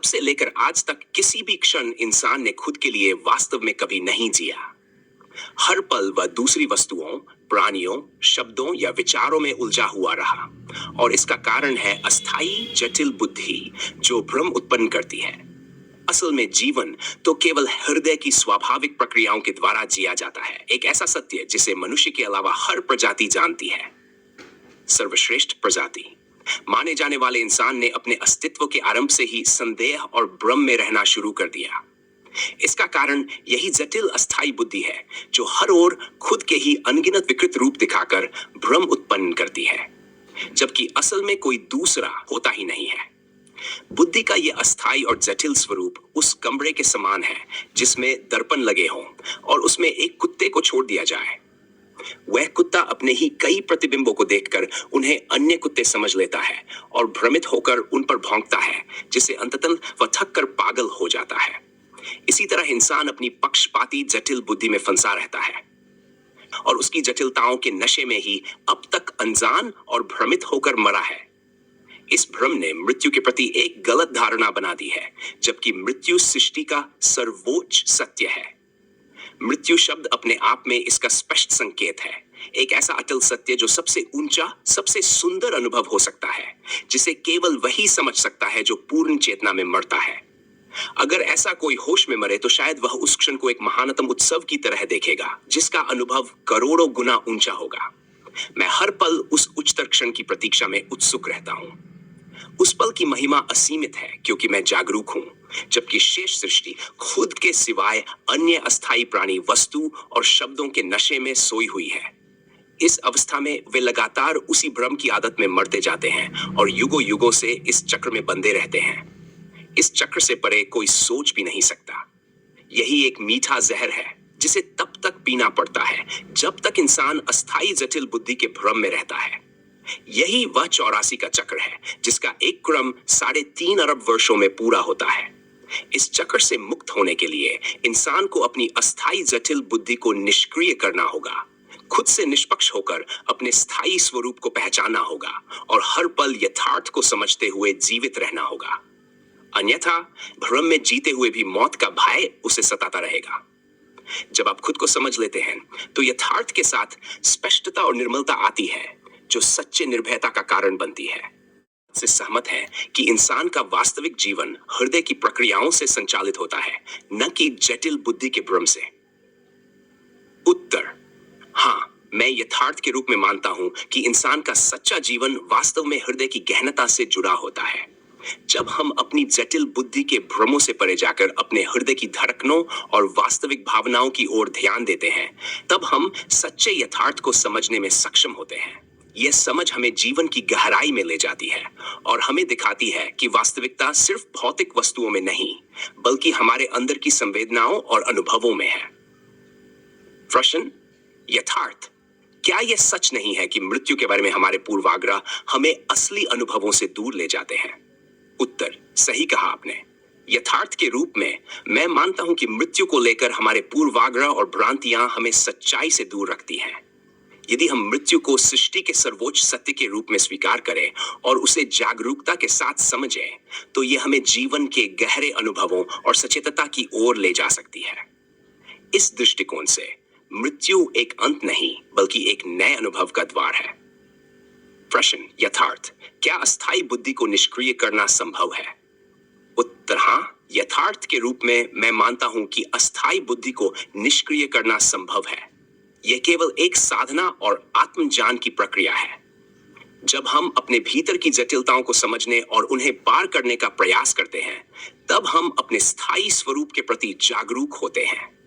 से लेकर आज तक किसी भी क्षण इंसान ने खुद के लिए वास्तव में कभी नहीं जिया। हर पल वह दूसरी वस्तुओं, प्राणियों, शब्दों या विचारों में उलझा हुआ रहा और इसका कारण है अस्थायी जटिल बुद्धि जो भ्रम उत्पन्न करती है। असल में जीवन तो केवल हृदय की स्वाभाविक प्रक्रियाओं के द्वारा जिया जाता है, एक ऐसा सत्य जिसे मनुष्य के अलावा हर प्रजाति जानती है। सर्वश्रेष्ठ प्रजाति माने जाने वाले इंसान ने अपने अस्तित्व के आरंभ से ही संदेह और भ्रम में रहना शुरू कर दिया। इसका कारण यही जटिल अस्थायी बुद्धि है जो हर ओर खुद के ही अनगिनत विकृत रूप दिखाकर भ्रम उत्पन्न करती है, जबकि असल में कोई दूसरा होता ही नहीं है। बुद्धि का यह अस्थायी और जटिल स्वरूप उस कमरे के समान है जिसमें दर्पण लगे हों और उसमें एक कुत्ते को छोड़ दिया जाए। वह कुत्ता अपने ही कई प्रतिबिंबों को देखकर उन्हें अन्य कुत्ते समझ लेता है और भ्रमित होकर उन पर भौंकता है, जिससे अंततः वह थक कर पागल हो जाता है। इसी तरह इंसान अपनी पक्षपाती जटिल बुद्धि में फंसा रहता है और उसकी जटिलताओं के नशे में ही अब तक अनजान और भ्रमित होकर मरा है। इस भ्रम ने मृत्यु के प्रति एक गलत धारणा बना दी है, जबकि मृत्यु सृष्टि का सर्वोच्च सत्य है। मृत्यु शब्द अपने आप में इसका स्पष्ट संकेत है, एक ऐसा अटल सत्य जो सबसे ऊंचा, सबसे सुंदर अनुभव हो सकता है, जिसे केवल वही समझ सकता है जो पूर्ण चेतना में मरता है। अगर ऐसा कोई होश में मरे तो शायद वह उस क्षण को एक महानतम उत्सव की तरह देखेगा, जिसका अनुभव करोड़ों गुना ऊंचा होगा। मैं हर पल उस उच्चतर क्षण की प्रतीक्षा में उत्सुक रहता हूं। उस पल की महिमा असीमित है क्योंकि मैं जागरूक हूं, जबकि शेष सृष्टि खुद के सिवाय अन्य अस्थायी प्राणी, वस्तु और शब्दों के नशे में सोई हुई है। इस अवस्था में वे लगातार उसी भ्रम की आदत में मरते जाते हैं और युगों युगों से इस चक्र में बंधे रहते हैं। इस चक्र से परे कोई सोच भी नहीं सकता। यही एक मीठा जहर है जिसे तब तक पीना पड़ता है जब तक इंसान अस्थायी जटिल बुद्धि के भ्रम में रहता है। यही वह 84 का चक्र है जिसका एक क्रम 3.5 अरब वर्षों में पूरा होता है। इस चक्र से मुक्त होने के लिए इंसान को अपनी अस्थायी जटिल बुद्धि को निष्क्रिय करना होगा, खुद से निष्पक्ष होकर अपने स्थायी स्वरूप को पहचानना होगा और हर पल यथार्थ को समझते हुए जीवित रहना होगा। अन्यथा भ्रम में जीते हुए भी मौत का भय उसे सताता रहेगा। जब आप खुद को समझ लेते हैं तो यथार्थ के साथ स्पष्टता और निर्मलता आती है जो सच्चे निर्भयता का कारण बनती है। से सहमत है कि इंसान का वास्तविक जीवन हृदय की प्रक्रियाओं से संचालित होता है, न कि जटिल बुद्धि के भ्रम से। उत्तर: हाँ, मैं यथार्थ के रूप में मानता हूं कि इंसान का सच्चा जीवन वास्तव में हृदय की गहनता से जुड़ा होता है। जब हम अपनी जटिल बुद्धि के भ्रमों से परे जाकर अपने हृदय की धड़कनों और वास्तविक भावनाओं की ओर ध्यान देते हैं, तब हम सच्चे यथार्थ को समझने में सक्षम होते हैं। यह समझ हमें जीवन की गहराई में ले जाती है और हमें दिखाती है कि वास्तविकता सिर्फ भौतिक वस्तुओं में नहीं, बल्कि हमारे अंदर की संवेदनाओं और अनुभवों में है। प्रश्न: यथार्थ, क्या यह सच नहीं है कि मृत्यु के बारे में हमारे पूर्वाग्रह हमें असली अनुभवों से दूर ले जाते हैं? उत्तर: सही कहा आपने। यथार्थ के रूप में मैं मानता हूं कि मृत्यु को लेकर हमारे पूर्वाग्रह और भ्रांतियां हमें सच्चाई से दूर रखती हैं। यदि हम मृत्यु को सृष्टि के सर्वोच्च सत्य के रूप में स्वीकार करें और उसे जागरूकता के साथ समझें, तो यह हमें जीवन के गहरे अनुभवों और सचेतता की ओर ले जा सकती है। इस दृष्टिकोण से मृत्यु एक अंत नहीं, बल्कि एक नए अनुभव का द्वार है। प्रश्न: यथार्थ, क्या अस्थायी बुद्धि को निष्क्रिय करना संभव है? उत्तर: हाँ, यथार्थ के रूप में मैं मानता हूं कि अस्थायी बुद्धि को निष्क्रिय करना संभव है। यह केवल एक साधना और आत्मज्ञान की प्रक्रिया है। जब हम अपने भीतर की जटिलताओं को समझने और उन्हें पार करने का प्रयास करते हैं, तब हम अपने स्थायी स्वरूप के प्रति जागरूक होते हैं।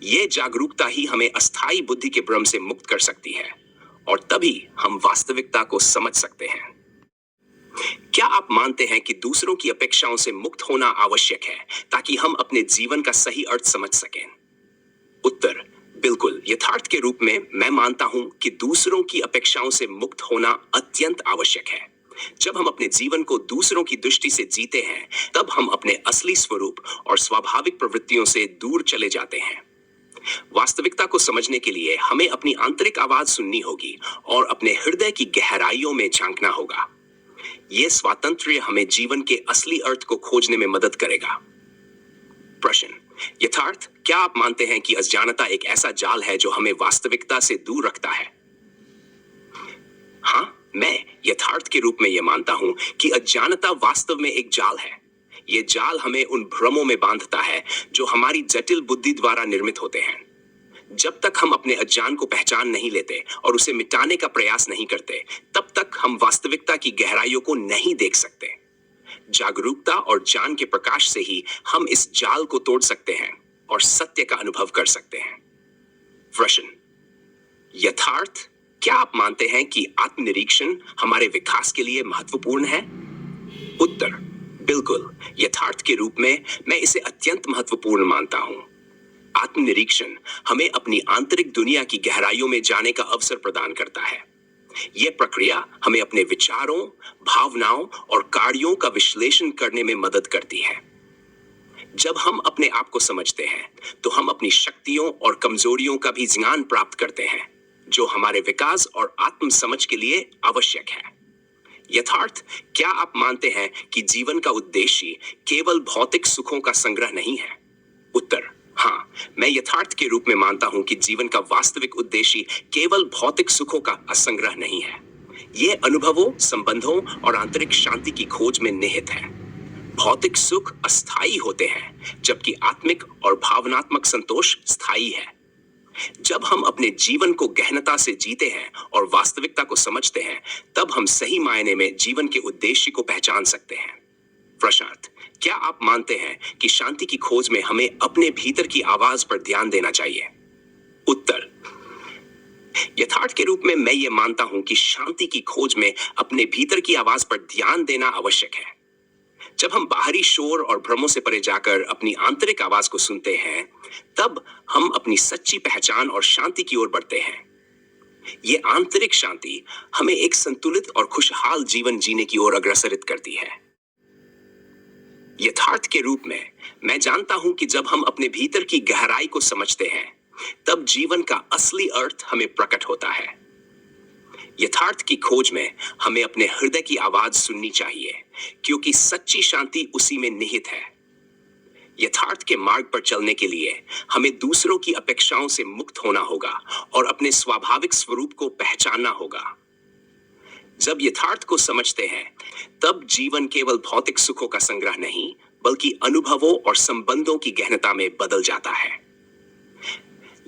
यह जागरूकता ही हमें अस्थायी बुद्धि के भ्रम से मुक्त कर सकती है और तभी हम वास्तविकता को समझ सकते हैं। क्या आप मानते हैं कि दूसरों की अपेक्षाओं से मुक्त होना आवश्यक है ताकि हम अपने जीवन का सही अर्थ समझ सकें? उत्तर: बिल्कुल। यथार्थ के रूप में मैं मानता हूं कि दूसरों की अपेक्षाओं से मुक्त होना अत्यंत आवश्यक है। जब हम अपने जीवन को दूसरों की दृष्टि से जीते हैं, तब हम अपने असली स्वरूप और स्वाभाविक प्रवृत्तियों से दूर चले जाते हैं। वास्तविकता को समझने के लिए हमें अपनी आंतरिक आवाज सुननी होगी और अपने हृदय की गहराइयों में झांकना होगा। ये स्वातंत्र्य हमें जीवन के असली अर्थ को खोजने में मदद करेगा। प्रश्न, यथार्थ, क्या आप मानते हैं कि अज्ञानता एक ऐसा जाल है जो हमें वास्तविकता से दूर रखता है? हाँ, मैं यथार्थ के रूप में यह मानता हूं कि अज्ञानता वास्तव में एक जाल है। यह जाल हमें उन भ्रमों में बांधता है जो हमारी जटिल बुद्धि द्वारा निर्मित होते हैं। जब तक हम अपने अज्ञान को पहचान नहीं लेते और उसे मिटाने का प्रयास नहीं करते, तब तक हम वास्तविकता की गहराइयों को नहीं देख सकते। जागरूकता और ज्ञान के प्रकाश से ही हम इस जाल को तोड़ सकते हैं और सत्य का अनुभव कर सकते हैं। प्रश्न, यथार्थ, क्या आप मानते हैं कि आत्मनिरीक्षण हमारे विकास के लिए महत्वपूर्ण है? उत्तर, बिल्कुल। यथार्थ के रूप में मैं इसे अत्यंत महत्वपूर्ण मानता हूं। आत्मनिरीक्षण हमें अपनी आंतरिक दुनिया की गहराइयों में जाने का अवसर प्रदान करता है। यह प्रक्रिया हमें अपने विचारों, भावनाओं और कार्यों का विश्लेषण करने में मदद करती है। जब हम अपने आप को समझते हैं, तो हम अपनी शक्तियों और कमजोरियों का भी ज्ञान प्राप्त करते हैं, जो हमारे विकास और आत्म समझ के लिए आवश्यक है। यथार्थ, क्या आप मानते हैं कि जीवन का उद्देश्य केवल भौतिक सुखों का संग्रह नहीं है? उत्तर, हाँ, मैं यथार्थ के रूप में मानता हूं कि जीवन का वास्तविक उद्देश्य केवल भौतिक सुखों का संग्रह नहीं है। यह अनुभवों, संबंधों और आंतरिक शांति की खोज में निहित है। भौतिक सुख अस्थायी होते हैं, जबकि आत्मिक और भावनात्मक संतोष स्थायी है। जब हम अपने जीवन को गहनता से जीते हैं और वास्तविकता को समझते हैं, तब हम सही मायने में जीवन के उद्देश्य को पहचान सकते हैं। प्रशांत, क्या आप मानते हैं कि शांति की खोज में हमें अपने भीतर की आवाज पर ध्यान देना चाहिए? उत्तर, यथार्थ के रूप में मैं ये मानता हूं कि शांति की खोज में अपने भीतर की आवाज पर ध्यान देना आवश्यक है। जब हम बाहरी शोर और भ्रमों से परे जाकर अपनी आंतरिक आवाज को सुनते हैं, तब हम अपनी सच्ची पहचान और शांति की ओर बढ़ते हैं। ये आंतरिक शांति हमें एक संतुलित और खुशहाल जीवन जीने की ओर अग्रसरित करती है। यथार्थ के रूप में मैं जानता हूं कि जब हम अपने भीतर की गहराई को समझते हैं, तब जीवन का असली अर्थ हमें प्रकट होता है। यथार्थ की खोज में हमें अपने हृदय की आवाज सुननी चाहिए, क्योंकि सच्ची शांति उसी में निहित है। यथार्थ के मार्ग पर चलने के लिए हमें दूसरों की अपेक्षाओं से मुक्त होना होगा और अपने स्वाभाविक स्वरूप को पहचानना होगा। जब यथार्थ को समझते हैं, तब जीवन केवल भौतिक सुखों का संग्रह नहीं, बल्कि अनुभवों और संबंधों की गहनता में बदल जाता है।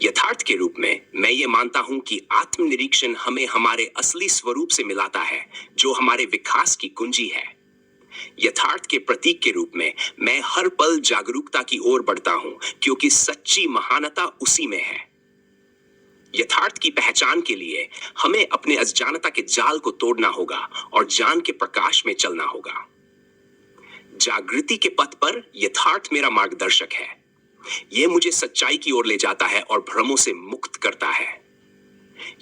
यथार्थ के रूप में मैं ये मानता हूं कि आत्मनिरीक्षण हमें हमारे असली स्वरूप से मिलाता है, जो हमारे विकास की कुंजी है। यथार्थ के प्रतीक के रूप में मैं हर पल जागरूकता की ओर बढ़ता हूं, क्योंकि सच्ची महानता उसी में है। यथार्थ की पहचान के लिए हमें अपने अज्ञानता के जाल को तोड़ना होगा और ज्ञान के प्रकाश में चलना होगा। जागृति के पथ पर यथार्थ मेरा मार्गदर्शक है। यह मुझे सच्चाई की ओर ले जाता है और भ्रमों से मुक्त करता है।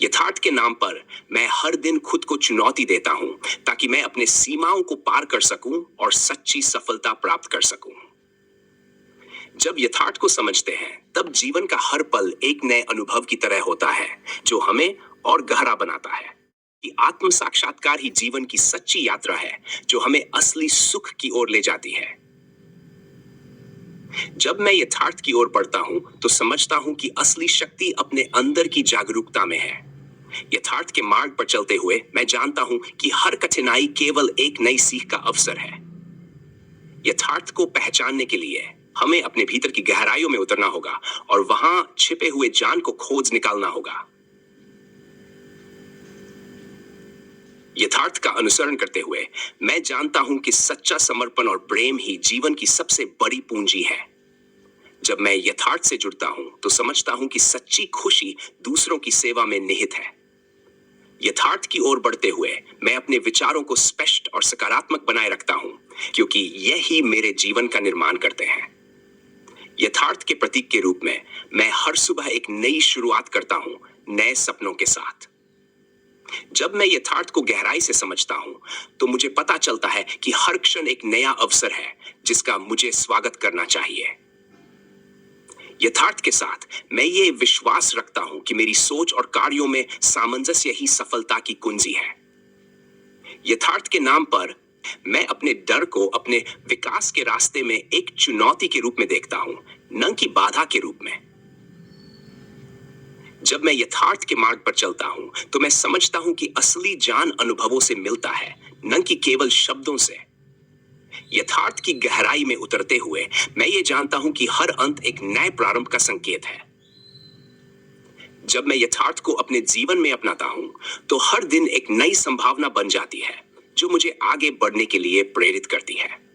यथार्थ के नाम पर मैं हर दिन खुद को चुनौती देता हूं, ताकि मैं अपने सीमाओं को पार कर सकूं और सच्ची सफलता प्राप्त कर सकूं। जब यथार्थ को समझते हैं, तब जीवन का हर पल एक नए अनुभव की तरह होता है, जो हमें और गहरा बनाता है। कि आत्म साक्षात्कार ही जीवन की सच्ची यात्रा है, जो हमें असली सुख की ओर ले जाती है। जब मैं यथार्थ की ओर बढ़ता हूं, तो समझता हूं कि असली शक्ति अपने अंदर की जागरूकता में है। यथार्थ के मार्ग पर चलते हुए मैं जानता हूं कि हर कठिनाई केवल एक नई सीख का अवसर है। यथार्थ को पहचानने के लिए हमें अपने भीतर की गहराइयों में उतरना होगा और वहां छिपे हुए ज्ञान को खोज निकालना होगा। यथार्थ का अनुसरण करते हुए मैं जानता हूं कि सच्चा समर्पण और प्रेम ही जीवन की सबसे बड़ी पूंजी है। जब मैं यथार्थ से जुड़ता हूं, तो समझता हूं कि सच्ची खुशी दूसरों की सेवा में निहित है। यथार्थ की ओर बढ़ते हुए मैं अपने विचारों को स्पष्ट और सकारात्मक बनाए रखता हूं, क्योंकि यही मेरे जीवन का निर्माण करते हैं। यथार्थ के प्रतीक के रूप में मैं हर सुबह एक नई शुरुआत करता हूं, नए सपनों के साथ। जब मैं यथार्थ को गहराई से समझता हूं, तो मुझे पता चलता है कि हर क्षण एक नया अवसर है, जिसका मुझे स्वागत करना चाहिए। यथार्थ के साथ मैं ये विश्वास रखता हूं कि मेरी सोच और कार्यों में सामंजस्य ही सफलता की कुंजी है। यथार्थ के नाम पर मैं अपने डर को अपने विकास के रास्ते में एक चुनौती के रूप में देखता हूं, न कि बाधा के रूप में। जब मैं यथार्थ के मार्ग पर चलता हूं, तो मैं समझता हूं कि असली ज्ञान अनुभवों से मिलता है, न कि केवल शब्दों से। यथार्थ की गहराई में उतरते हुए मैं ये जानता हूं कि हर अंत एक नए प्रारंभ का संकेत है। जब मैं यथार्थ को अपने जीवन में अपनाता हूं, तो हर दिन एक नई संभावना बन जाती है, जो मुझे आगे बढ़ने के लिए प्रेरित करती है।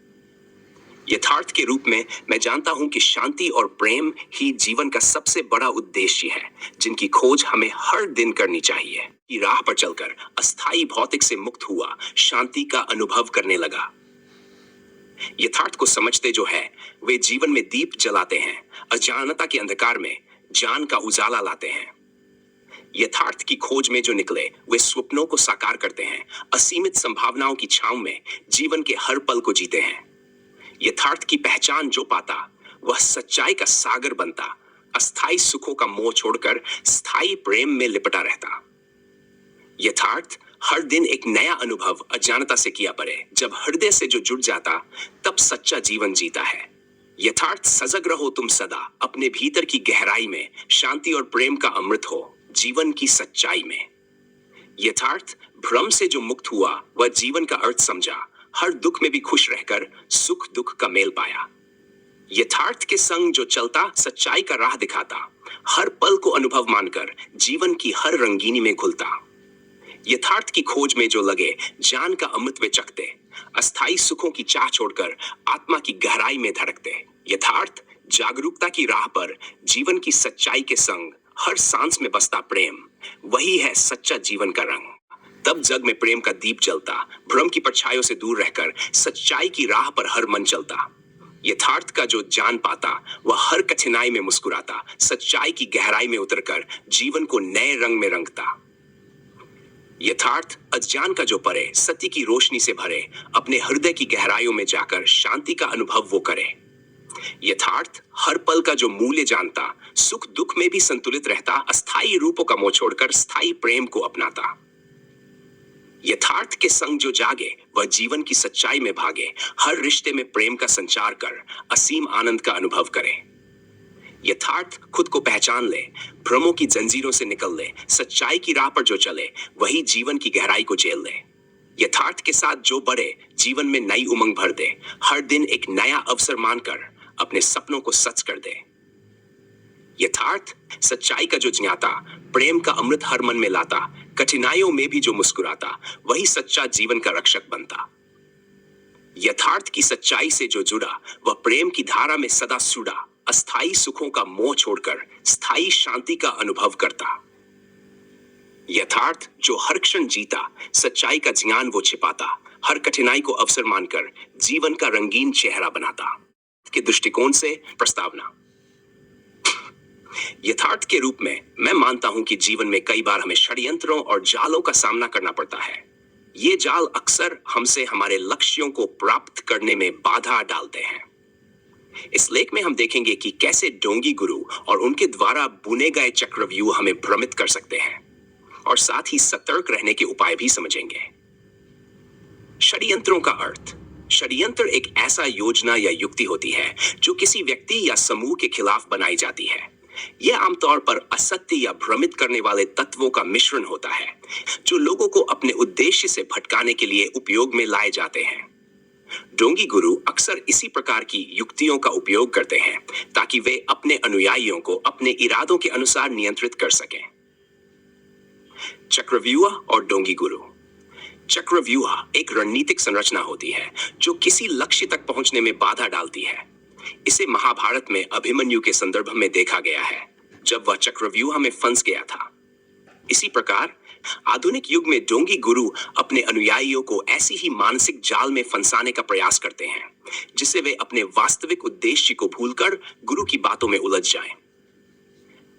यथार्थ के रूप में मैं जानता हूं कि शांति और प्रेम ही जीवन का सबसे बड़ा उद्देश्य है, जिनकी खोज हमें हर दिन करनी चाहिए। की राह पर चलकर अस्थायी भौतिक से मुक्त हुआ शांति का अनुभव करने लगा। यथार्थ को समझते जो है, वे जीवन में दीप जलाते हैं, अज्ञानता के अंधकार में ज्ञान का उजाला लाते हैं। यथार्थ की खोज में जो निकले, वे स्वप्नों को साकार करते हैं, असीमित संभावनाओं की छांव में जीवन के हर पल को जीते हैं। यथार्थ की पहचान जो पाता, वह सच्चाई का सागर बनता, अस्थायी सुखों का मोह छोड़कर स्थायी प्रेम में लिपटा रहता। यथार्थ हर दिन एक नया अनुभव अज्ञानता से किया पड़े। जब हृदय से जो जुड़ जाता, तब सच्चा जीवन जीता है। यथार्थ सजग रहो तुम सदा, अपने भीतर की गहराई में शांति और प्रेम का अमृत हो, जीवन की सच्चाई में। यथार्थ भ्रम से जो मुक्त हुआ, वह जीवन का अर्थ समझा, हर दुख में भी खुश रहकर सुख दुख का मेल पाया। यथार्थ के संग जो चलता, सच्चाई का राह दिखाता, हर पल को अनुभव मानकर जीवन की हर रंगीनी में घुलता। यथार्थ की खोज में जो लगे, ज्ञान का अमृत वे चखते, अस्थायी सुखों की चाह छोड़कर आत्मा की गहराई में धड़कते। यथार्थ जागरूकता की राह पर जीवन की सच्चाई के संग हर सांस में बसता प्रेम, वही है सच्चा जीवन का रंग। तब जग में प्रेम का दीप जलता, भ्रम की परछाइयों से दूर रहकर सच्चाई की राह पर हर मन चलता। यथार्थ का जो जान पाता, वह हर कठिनाई में मुस्कुराता, सच्चाई की गहराई में उतरकर जीवन को नए रंग में रंगता। यथार्थ अज्ञान का जो परे, सत्य की रोशनी से भरे, अपने हृदय की गहराइयों में जाकर शांति का अनुभव वो करे। यथार्थ हर पल का जो मूल्य जानता, सुख दुख में भी संतुलित रहता, अस्थायी रूपों का मोह छोड़कर स्थायी प्रेम को अपनाता। यथार्थ के संग जो जागे, वह जीवन की सच्चाई में भागे, हर रिश्ते में प्रेम का संचार कर असीम आनंद का अनुभव करे। यथार्थ खुद को पहचान ले, भ्रमों की जंजीरों से निकल ले, सच्चाई की राह पर जो चले, वही जीवन की गहराई को झेल ले। यथार्थ के साथ जो बढ़े, जीवन में नई उमंग भर दे, हर दिन एक नया अवसर मानकर अपने सपनों को सच कर दे। यथार्थ सच्चाई का जो ज्ञाता, प्रेम का अमृत हर मन में लाता, कठिनाइयों में भी जो मुस्कुराता, वही सच्चा जीवन का रक्षक बनता। यथार्थ की सच्चाई से जो जुड़ा, वह प्रेम की धारा में सदा सुड़ा, अस्थायी सुखों का मोह छोड़कर स्थायी शांति का अनुभव करता। यथार्थ जो हर क्षण जीता, सच्चाई का ज्ञान वो छिपाता, हर कठिनाई को अवसर मानकर जीवन का रंगीन चेहरा बनाता। के दृष्टिकोण से प्रस्तावना। यथार्थ के रूप में मैं मानता हूं कि जीवन में कई बार हमें षड्यंत्रों और जालों का सामना करना पड़ता है। ये जाल अक्सर हमसे हमारे लक्ष्यों को प्राप्त करने में बाधा डालते हैं। इस लेख में हम देखेंगे कि कैसे डोंगी गुरु और उनके द्वारा बुने गए चक्रव्यूह हमें भ्रमित कर सकते हैं, और साथ ही सतर्क रहने के उपाय भी समझेंगे। षड्यंत्रों का अर्थ। षड्यंत्र एक ऐसा योजना या युक्ति होती है जो किसी व्यक्ति या समूह के खिलाफ बनाई जाती है। यह आमतौर पर असत्य या भ्रमित करने वाले तत्वों का मिश्रण होता है, जो लोगों को अपने उद्देश्य से भटकाने के लिए उपयोग में लाए जाते हैं। डोंगी गुरु अक्सर इसी प्रकार की युक्तियों का उपयोग करते हैं ताकि वे अपने अनुयायियों को अपने इरादों के अनुसार नियंत्रित कर सकें। चक्रव्यूह और डोंगी गुरु। चक्रव्यूह एक रणनीतिक संरचना होती है जो किसी लक्ष्य तक पहुंचने में बाधा डालती है। इसे महाभारत में अभिमन्यु के संदर्भ में देखा गया है, जब वह चक्रव्यूह में फंस गया था। इसी प्रकार आधुनिक युग में डोंगी गुरु अपने अनुयायियों को ऐसी ही मानसिक जाल में फंसाने का प्रयास करते हैं, जिससे वे अपने वास्तविक उद्देश्य को भूलकर गुरु की बातों में उलझ जाएं।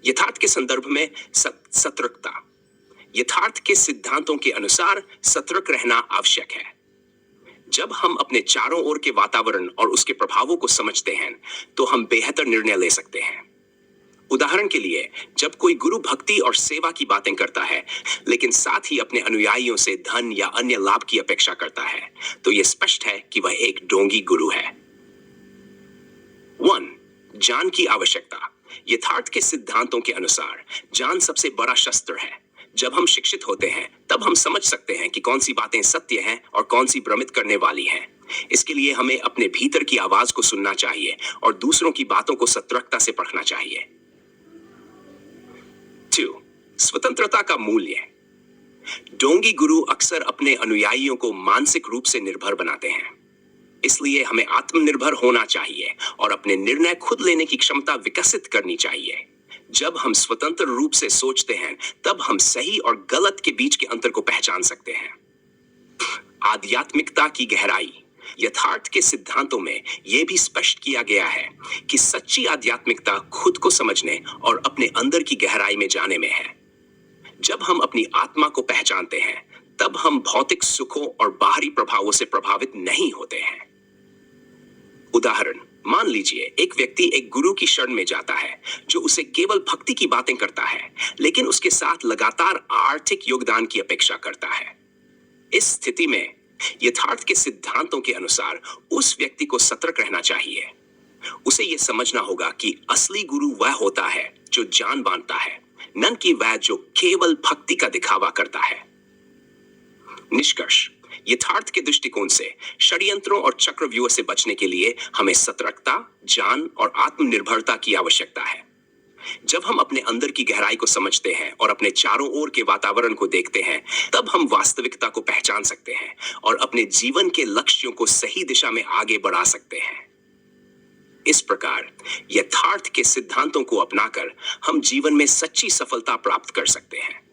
यथार्थ के संदर्भ में सतर्कता। यथार्थ के सिद्धांतों के अनुसार सतर्क रहना आवश्यक है। जब हम अपने चारों ओर के वातावरण और उसके प्रभावों को समझते हैं, तो हम बेहतर निर्णय ले सकते हैं। उदाहरण के लिए, जब कोई गुरु भक्ति और सेवा की बातें करता है लेकिन साथ ही अपने अनुयायियों से धन या अन्य लाभ की अपेक्षा करता है, तो यह स्पष्ट है कि वह एक ढोंगी गुरु है। 1. ज्ञान की आवश्यकता। यथार्थ के सिद्धांतों के अनुसार ज्ञान सबसे बड़ा शस्त्र है। जब हम शिक्षित होते हैं तब हम समझ सकते हैं कि कौन सी बातें सत्य हैं और कौन सी भ्रमित करने वाली हैं। इसके लिए हमें अपने भीतर की आवाज को सुनना चाहिए और दूसरों की बातों को सतर्कता से परखना चाहिए। 2. स्वतंत्रता का मूल्य। ढोंगी गुरु अक्सर अपने अनुयायियों को मानसिक रूप से निर्भर बनाते हैं। इसलिए हमें आत्मनिर्भर होना चाहिए और अपने निर्णय खुद लेने की क्षमता विकसित करनी चाहिए। जब हम स्वतंत्र रूप से सोचते हैं तब हम सही और गलत के बीच के अंतर को पहचान सकते हैं। आध्यात्मिकता की गहराई। यथार्थ के सिद्धांतों में यह भी स्पष्ट किया गया है कि सच्ची आध्यात्मिकता खुद को समझने और अपने अंदर की गहराई में जाने में है। जब हम अपनी आत्मा को पहचानते हैं तब हम भौतिक सुखों और बाहरी प्रभावों से प्रभावित नहीं होते हैं। उदाहरण, मान लीजिए एक व्यक्ति एक गुरु की शरण में जाता है जो उसे केवल भक्ति की बातें करता है लेकिन उसके साथ लगातार आर्थिक योगदान की अपेक्षा करता है। इस स्थिति में यथार्थ के सिद्धांतों के अनुसार उस व्यक्ति को सतर्क रहना चाहिए। उसे यह समझना होगा कि असली गुरु वह होता है जो जान बांधता है, न कि वह जो केवल भक्ति का दिखावा करता है। निष्कर्ष, यथार्थ के दृष्टिकोण से षड्यंत्रों और चक्रव्यूह से बचने के लिए हमें सतर्कता, ज्ञान और आत्मनिर्भरता की आवश्यकता है। जब हम अपने अंदर की गहराई को समझते हैं और अपने चारों ओर के वातावरण को देखते हैं, तब हम वास्तविकता को पहचान सकते हैं और अपने जीवन के लक्ष्यों को सही दिशा में आगे बढ़ा सकते हैं। इस प्रकार यथार्थ के सिद्धांतों को अपनाकर हम जीवन में सच्ची सफलता प्राप्त कर सकते हैं।